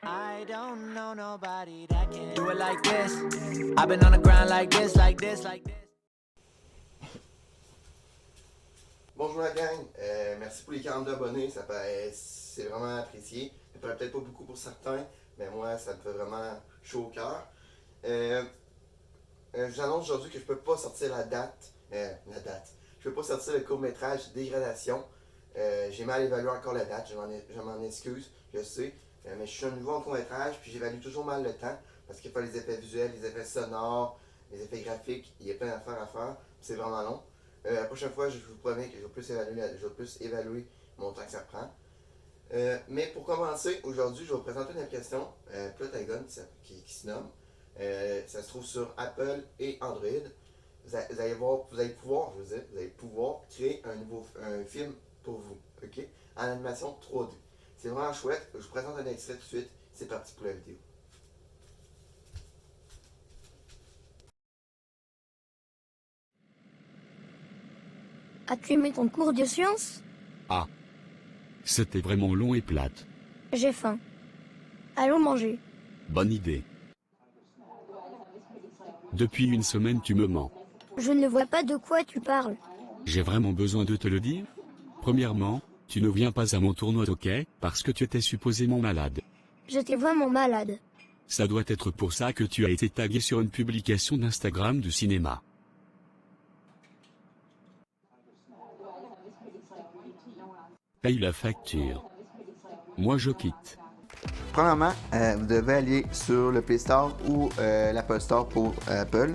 I don't know nobody that can do it like this. I've been on the ground like this, like this, like this. Bonjour la gang, merci pour les 42 abonnés, c'est vraiment apprécié. Ça paraît peut-être pas beaucoup pour certains, mais moi ça me fait vraiment chaud au cœur. J'annonce aujourd'hui que je peux pas sortir je peux pas sortir le court-métrage Dégradation. J'ai mal évalué encore la date, je m'en excuse, je sais. Mais je suis un nouveau en court-métrage, puis j'évalue toujours mal le temps, parce qu'il faut les effets visuels, les effets sonores, les effets graphiques, il y a plein d'affaires à faire, c'est vraiment long. La prochaine fois, je vous promets que je vais plus évaluer mon temps que ça prend. Mais pour commencer, aujourd'hui, je vais vous présenter une application, Plotagon, qui se nomme. Ça se trouve sur Apple et Android. Vous allez pouvoir créer un film pour vous, ok? En animation 3D. C'est vraiment chouette. Je vous présente un extrait tout de suite. C'est parti pour la vidéo. As-tu aimé ton cours de sciences? Ah. C'était vraiment long et plate. J'ai faim. Allons manger. Bonne idée. Depuis une semaine tu me mens. Je ne vois pas de quoi tu parles. J'ai vraiment besoin de te le dire? Premièrement, tu ne viens pas à mon tournoi d'hockey, parce que tu étais supposément malade. J'étais vraiment malade. Ça doit être pour ça que tu as été tagué sur une publication d'Instagram du cinéma. Paye la facture. Moi je quitte. Premièrement, vous devez aller sur le Play Store ou l'Apple Store pour Apple.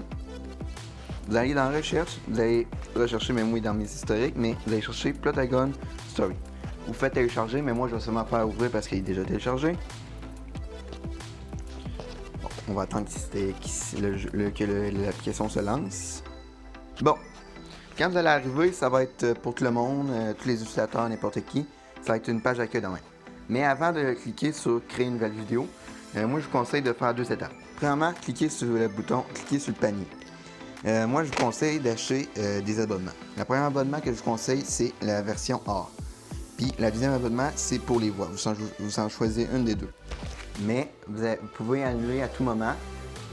Vous allez dans Recherche, vous allez rechercher, même oui dans mes historiques, mais vous allez chercher Plotagon Story. Vous faites télécharger, mais moi je vais seulement faire ouvrir parce qu'il est déjà téléchargé. Bon, on va attendre que l'application se lance. Bon, quand vous allez arriver, ça va être pour tout le monde, tous les utilisateurs, n'importe qui. Ça va être une page d'accueil demain. Mais avant de cliquer sur créer une nouvelle vidéo, moi je vous conseille de faire deux étapes. Premièrement, cliquez sur le bouton, cliquez sur le panier. Moi je vous conseille d'acheter des abonnements. Le premier abonnement que je vous conseille, c'est la version Or. Puis le deuxième abonnement, c'est pour les voix. Vous en choisissez une des deux. Mais vous pouvez annuler à tout moment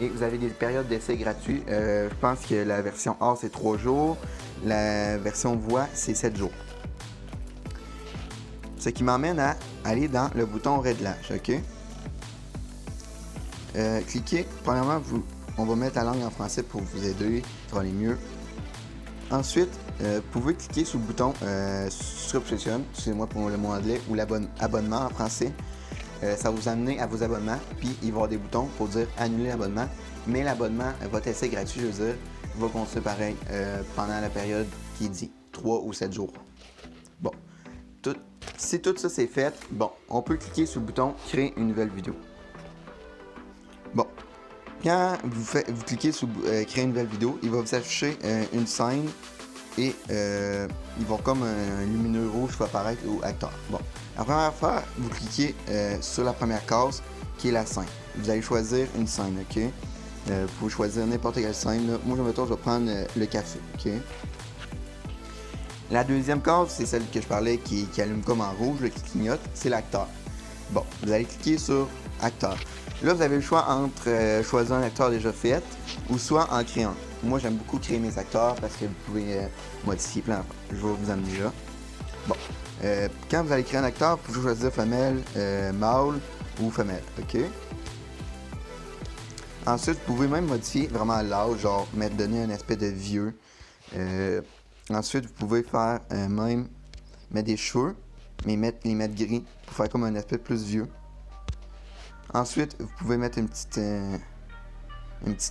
et vous avez des périodes d'essai gratuits. Je pense que la version Or c'est 3 jours, la version voix c'est 7 jours. Ce qui m'emmène à aller dans le bouton réglage, ok? Cliquez, premièrement, on va mettre la langue en français pour vous aider, ça va aller mieux. Ensuite, vous pouvez cliquer sur le bouton Subscription, excusez-moi pour le mot anglais, ou l'abonnement en français. Ça va vous amener à vos abonnements, puis il va y avoir des boutons pour dire annuler l'abonnement. Mais l'abonnement, votre essai gratuit, je veux dire, va continuer pareil pendant la période qui dit 3 ou 7 jours. Bon, si tout ça c'est fait, bon, on peut cliquer sur le bouton créer une nouvelle vidéo. Bon, quand vous cliquez sur créer une nouvelle vidéo, il va vous afficher une scène et il va avoir comme un lumineux rouge qui va apparaître au acteur. Bon, la première fois, vous cliquez sur la première case qui est la scène. Vous allez choisir une scène, ok? Vous pouvez choisir n'importe quelle scène. Là. Moi, je vais prendre le café, ok? La deuxième case, c'est celle que je parlais qui allume comme en rouge, qui clignote, c'est l'acteur. Bon, vous allez cliquer sur acteur. Là, vous avez le choix entre choisir un acteur déjà fait ou soit en créer un. Moi, j'aime beaucoup créer mes acteurs parce que vous pouvez modifier plein d'affaires. Je vais vous amener là. Bon, quand vous allez créer un acteur, vous pouvez choisir femelle, mâle ou femelle, ok? Ensuite, vous pouvez même modifier vraiment l'âge, genre donner un aspect de vieux. Ensuite, vous pouvez faire même mettre des cheveux, mais les mettre gris pour faire comme un aspect plus vieux. Ensuite, vous pouvez mettre une petite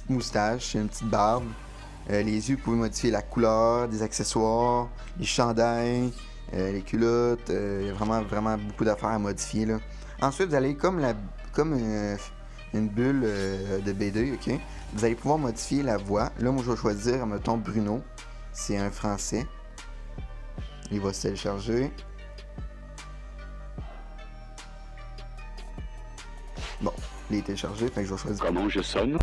moustache, une petite barbe. Les yeux, vous pouvez modifier la couleur, des accessoires, les chandails, les culottes. Il y a vraiment beaucoup d'affaires à modifier là. Ensuite, vous allez comme une bulle de BD, ok? Vous allez pouvoir modifier la voix. Là, moi, je vais choisir, mettons, Bruno. C'est un français. Il va se télécharger. Bon, il est téléchargé, fait que je vais choisir. Comment je sonne?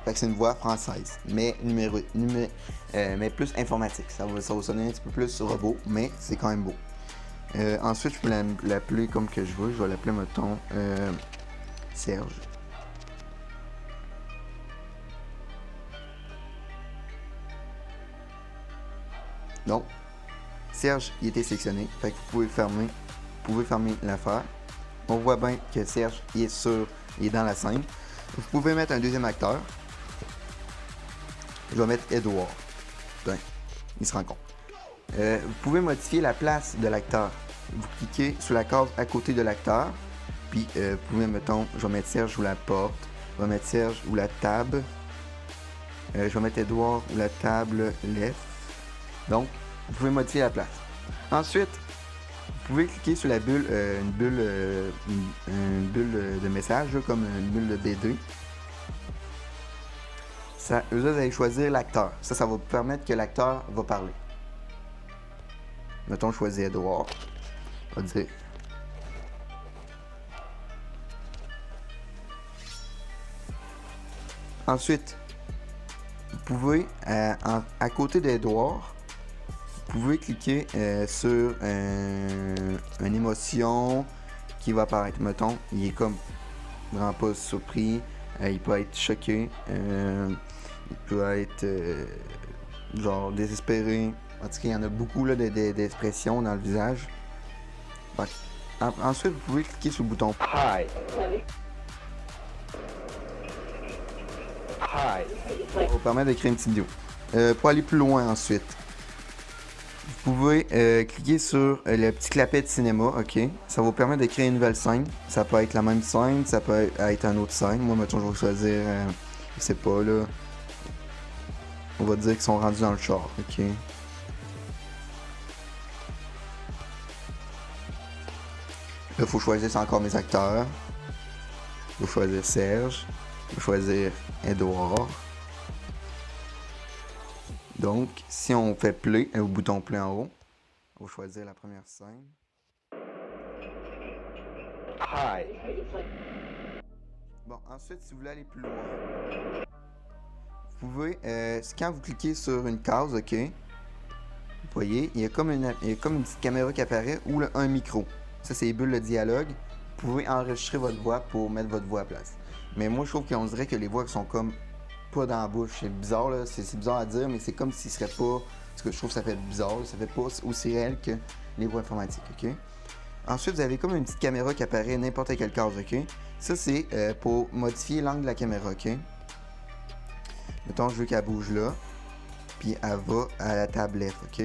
Fait que c'est une voix française, mais mais plus informatique. Ça va sonner un petit peu plus robot, mais c'est quand même beau. Ensuite, je peux l'appeler comme que je veux. Je vais l'appeler, mettons, Serge. Donc, Serge, il était sélectionné. Fait que vous pouvez fermer l'affaire. On voit bien que Serge, il est dans la scène. Vous pouvez mettre un deuxième acteur. Je vais mettre Edouard. Ben, il se rend compte. Vous pouvez modifier la place de l'acteur. Vous cliquez sur la case à côté de l'acteur. Puis, vous pouvez, mettons, je vais mettre Serge ou la porte. Je vais mettre Serge ou la table. Je vais mettre Edouard ou la table left. Donc, vous pouvez modifier la place. Ensuite, vous pouvez cliquer sur la bulle, une bulle de message, là, comme une bulle de BD. Ça, eux autres, vous allez choisir l'acteur. Ça va vous permettre que l'acteur va parler. Mettons, je choisis Edouard. On va dire. Ensuite, vous pouvez, à côté d'Edouard, vous pouvez cliquer sur une émotion qui va apparaître. Mettons, il est comme vraiment pas surpris, il peut être choqué, il peut être genre désespéré. En tout cas, il y en a beaucoup là, d'expressions dans le visage. Ensuite, vous pouvez cliquer sur le bouton Hi. Ça va vous permettre de créer une petite vidéo. Pour aller plus loin ensuite, vous pouvez cliquer sur le petit clapet de cinéma, ok? Ça va vous permettre de créer une nouvelle scène. Ça peut être la même scène, ça peut être une autre scène. Moi, mettons, je vais choisir, je sais pas, là. On va dire qu'ils sont rendus dans le char, ok? Là, il faut choisir, c'est encore mes acteurs. Il faut choisir Serge. Il faut choisir Edouard. Donc, si on fait play, au bouton play en haut, on va choisir la première scène. Hi. Bon, ensuite, si vous voulez aller plus loin, vous pouvez, quand vous cliquez sur une case, ok, vous voyez, il y a comme une petite caméra qui apparaît ou un micro. Ça, c'est les bulles de dialogue. Vous pouvez enregistrer votre voix pour mettre votre voix à place. Mais moi, je trouve qu'on dirait que les voix sont comme pas dans la bouche. C'est bizarre, là. C'est bizarre à dire, mais c'est comme s'il serait pas... Parce que je trouve que ça fait bizarre. Ça fait pas aussi réel que les voix informatiques, ok? Ensuite, vous avez comme une petite caméra qui apparaît n'importe quelle case, ok? Ça, c'est pour modifier l'angle de la caméra, ok? Mettons, je veux qu'elle bouge là. Puis elle va à la tablette, ok?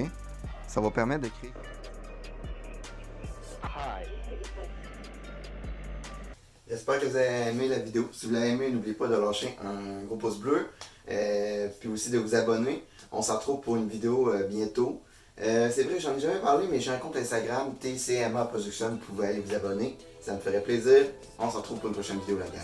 Ça va permettre de créer... J'espère que vous avez aimé la vidéo. Si vous l'avez aimé, n'oubliez pas de lâcher un gros pouce bleu. Puis aussi de vous abonner. On se retrouve pour une vidéo bientôt. C'est vrai, j'en ai jamais parlé, mais j'ai un compte Instagram, TCMA Production. Vous pouvez aller vous abonner. Ça me ferait plaisir. On se retrouve pour une prochaine vidéo, la gang.